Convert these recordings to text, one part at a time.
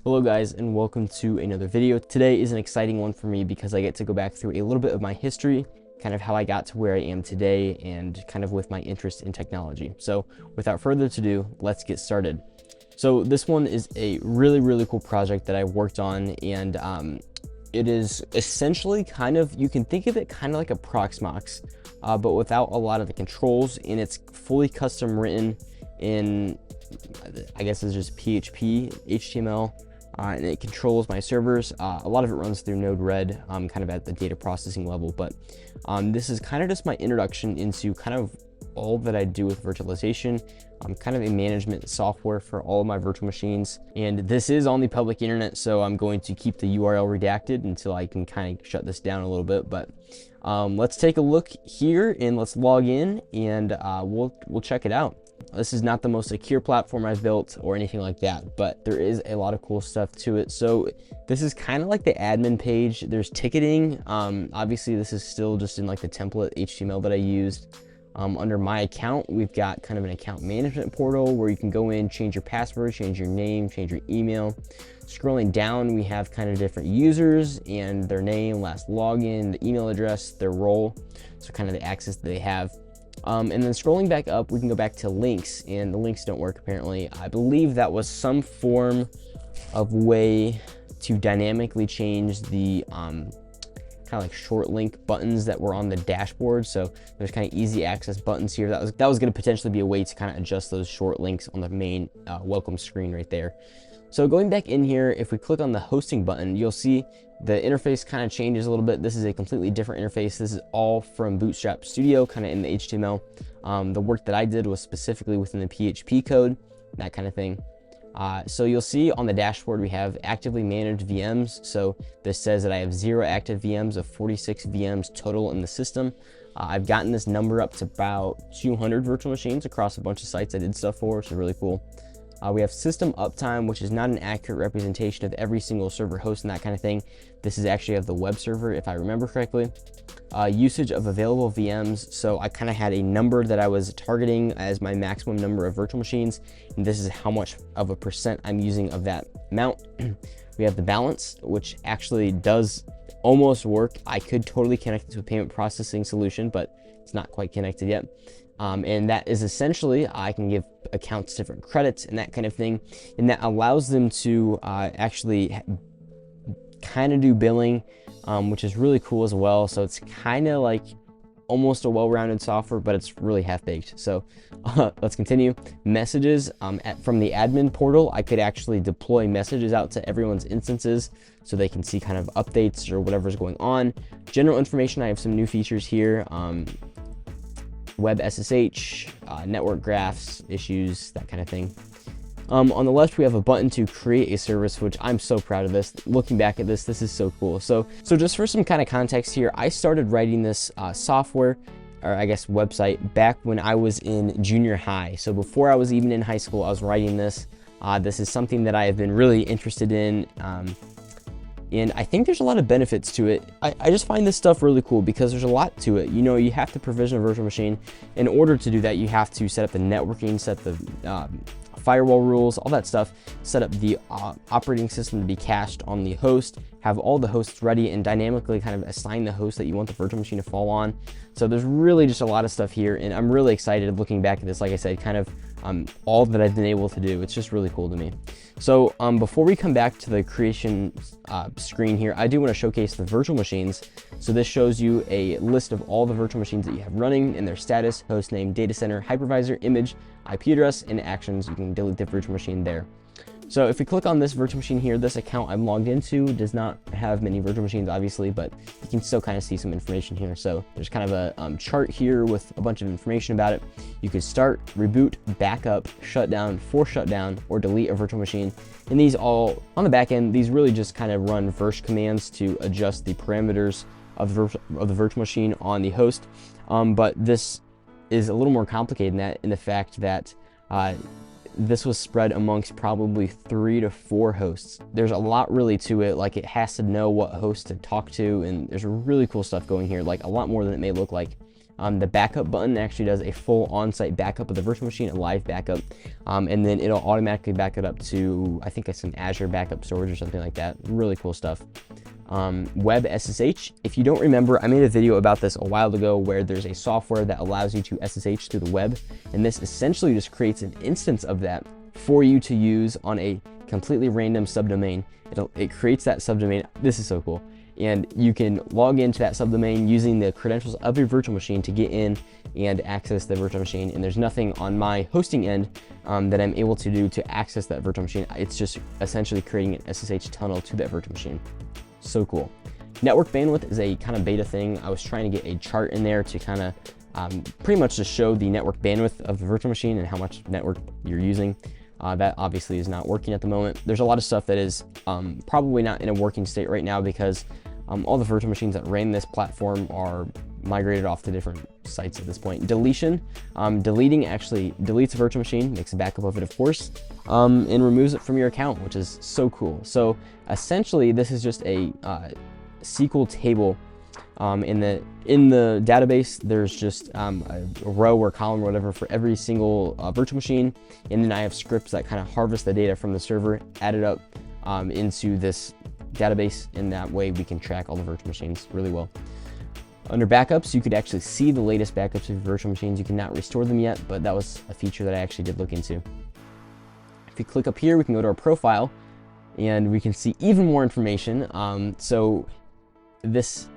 Hello guys, and welcome to another video. Today is an exciting one for me because I get to go back through a little bit of my history, kind of how I got to where I am today, and kind of with my interest in technology. So without further ado, let's get started. So this one is a really cool project that I worked on, and it is essentially kind of, you can think of it kind of like a Proxmox, but without a lot of the controls, and it's fully custom written in, I guess it's just PHP, HTML, and it controls my servers. A lot of it runs through Node-RED, kind of at the data processing level, but this is kind of just my introduction into kind of all that I do with virtualization. I'm kind of a management software for all of my virtual machines, and this is on the public internet, so I'm going to keep the URL redacted until I can kind of shut this down a little bit. But let's take a look here and let's log in, and we'll check it out. This is not the most secure platform I've built or anything like that, but there is a lot of cool stuff to it. So this is kind of like the admin page. There's ticketing. Obviously this is still just in like the template HTML that I used. Under my account, we've got kind of an account management portal where you can go in, change your password, change your name, change your email. Scrolling down, we have kind of different users and their name, last login, the email address, their role, so kind of the access that they have. And then scrolling back up, we can go back to links, and the links don't work apparently. I believe that was some form of way to dynamically change the kind of like short link buttons that were on the dashboard. So there's kind of easy access buttons here. That was going to potentially be a way to kind of adjust those short links on the main welcome screen right there. So going back in here, if we click on the hosting button, you'll see the interface kind of changes a little bit. This is a completely different interface. This is all from Bootstrap Studio, kind of in the HTML. The work that I did was specifically within the PHP code, that kind of thing. So you'll see on the dashboard, we have actively managed VMs. So this says that I have 0 active VMs of 46 VMs total in the system. I've gotten this number up to about 200 virtual machines across a bunch of sites I did stuff for, which is really cool. We have system uptime, which is not an accurate representation of every single server host and that kind of thing. This is actually of the web server, if I remember correctly. Usage of available VMs. So I kind of had a number that I was targeting as my maximum number of virtual machines, and this is how much of a percent I'm using of that amount. We have the balance, which actually does almost work. I could totally connect it to a payment processing solution, but it's not quite connected yet. And that is essentially, I can give accounts different credits and that kind of thing, and that allows them to actually kind of do billing, which is really cool as well. So it's kind of like almost a well-rounded software, but it's really half-baked. So let's continue. Messages, from the admin portal, I could actually deploy messages out to everyone's instances so they can see kind of updates or whatever's going on. General information, I have some new features here. Web SSH, network graphs, issues, that kind of thing. On the left, we have a button to create a service, which I'm so proud of this. Looking back at this is so cool. So just for some kind of context here, I started writing this software, or I guess website, back when I was in junior high. So before I was even in high school, I was writing this. This is something that I have been really interested in. And I think there's a lot of benefits to it. I just find this stuff really cool because there's a lot to it. You know, you have to provision a virtual machine. In order to do that, you have to set up the networking, set the firewall rules, all that stuff, set up the operating system to be cached on the host, have all the hosts ready, and dynamically kind of assign the host that you want the virtual machine to fall on. So there's really just a lot of stuff here, and I'm really excited looking back at this. Like I said, kind of all that I've been able to do. It's just really cool to me. So before we come back to the creation screen here, I do want to showcase the virtual machines. So this shows you a list of all the virtual machines that you have running and their status, host name, data center, hypervisor, image, IP address, and actions. You can delete the virtual machine there. So if we click on this virtual machine here, this account I'm logged into does not have many virtual machines, obviously, but you can still kind of see some information here. So there's kind of a chart here with a bunch of information about it. You could start, reboot, backup, shut down, force shut down, or delete a virtual machine. And these all, on the back end, these really just kind of run virsh commands to adjust the parameters of the virtual machine on the host. But this is a little more complicated than that, in the fact that this was spread amongst probably 3 to 4 hosts. There's a lot really to it. Like, it has to know what host to talk to, and there's really cool stuff going here, like a lot more than it may look like. The backup button actually does a full on-site backup of the virtual machine, a live backup, and then it'll automatically back it up to, I think it's an Azure backup storage or something like that. Really cool stuff. Web SSH. If you don't remember, I made a video about this a while ago where there's a software that allows you to SSH through the web, and this essentially just creates an instance of that for you to use on a completely random subdomain. It creates that subdomain. This is so cool. And you can log into that subdomain using the credentials of your virtual machine to get in and access the virtual machine. And there's nothing on my hosting end that I'm able to do to access that virtual machine. It's just essentially creating an SSH tunnel to that virtual machine. So cool. Network bandwidth is a kind of beta thing. I was trying to get a chart in there to kind of pretty much just show the network bandwidth of the virtual machine and how much network you're using. That obviously is not working at the moment. There's a lot of stuff that is probably not in a working state right now because all the virtual machines that ran this platform are migrated off to different sites at this point. Deletion. Deleting actually deletes a virtual machine, makes a backup of it, of course, and removes it from your account, which is so cool. So essentially, this is just a SQL table. In the database, there's just a row or column or whatever for every single virtual machine, and then I have scripts that kind of harvest the data from the server, add it up into this database, and that way we can track all the virtual machines really well. Under backups, you could actually see the latest backups of your virtual machines. You cannot restore them yet, but that was a feature that I actually did look into. If you click up here, we can go to our profile, and we can see even more information. So this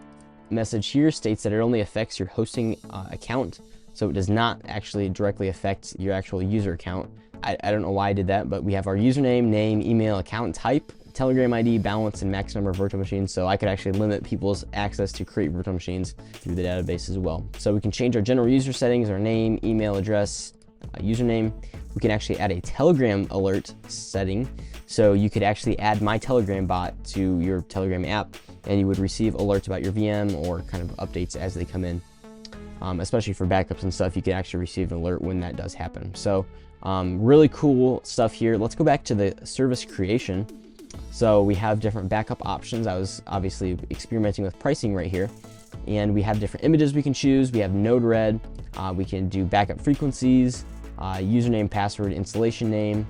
message here states that it only affects your hosting account, so it does not actually directly affect your actual user account. I don't know why I did that, but we have our username, name, email, account type, Telegram ID, balance, and max number of virtual machines. So I could actually limit people's access to create virtual machines through the database as well. So we can change our general user settings, our name, email address, username. We can actually add a Telegram alert setting. So you could actually add my Telegram bot to your Telegram app, and you would receive alerts about your VM or kind of updates as they come in. Especially for backups and stuff, you can actually receive an alert when that does happen. So really cool stuff here. Let's go back to the service creation. So we have different backup options. I was obviously experimenting with pricing right here. And we have different images we can choose. We have Node-RED. We can do backup frequencies, username, password, installation name,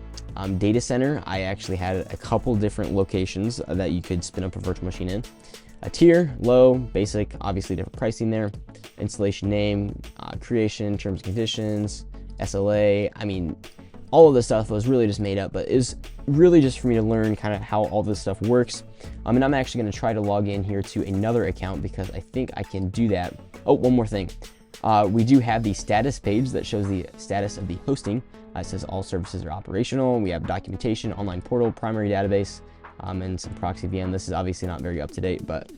data center. I actually had a couple different locations that you could spin up a virtual machine in. A tier, low, basic, obviously different pricing there. Installation name, creation, terms and conditions, SLA. I mean, all of this stuff was really just made up, but is really just for me to learn kind of how all this stuff works. And I'm actually going to try to log in here to another account because I think I can do that. Oh, one more thing. We do have the status page that shows the status of the hosting. It says all services are operational. We have documentation, online portal, primary database, and some proxy VM. This is obviously not very up to date, but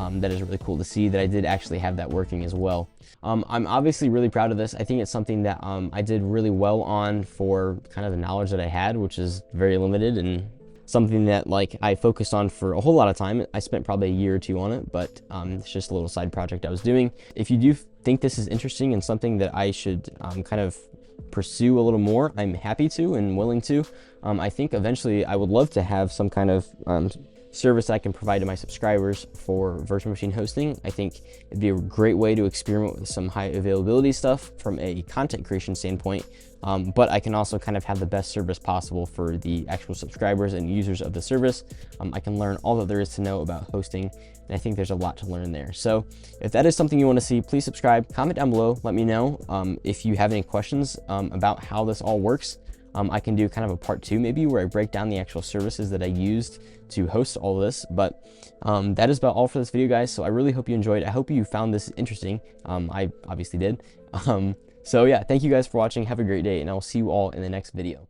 that is really cool to see that I did actually have that working as well. I'm obviously really proud of this. I think it's something that I did really well on for kind of the knowledge that I had, which is very limited and something that like I focused on for a whole lot of time. I spent probably a year or two on it, but it's just a little side project I was doing. If you do think this is interesting and something that I should kind of pursue a little more, I'm happy to and willing to. I think eventually I would love to have some kind of service I can provide to my subscribers for virtual machine hosting. I think it'd be a great way to experiment with some high availability stuff from a content creation standpoint, but I can also kind of have the best service possible for the actual subscribers and users of the service. I can learn all that there is to know about hosting, and I think there's a lot to learn there. So if that is something you want to see, please subscribe, comment down below, let me know if you have any questions about how this all works. I can do kind of a part 2 maybe where I break down the actual services that I used to host all of this, but that is about all for this video, guys. So I really hope you enjoyed. I hope you found this interesting. I obviously did. So yeah, thank you guys for watching. Have a great day, and I will see you all in the next video.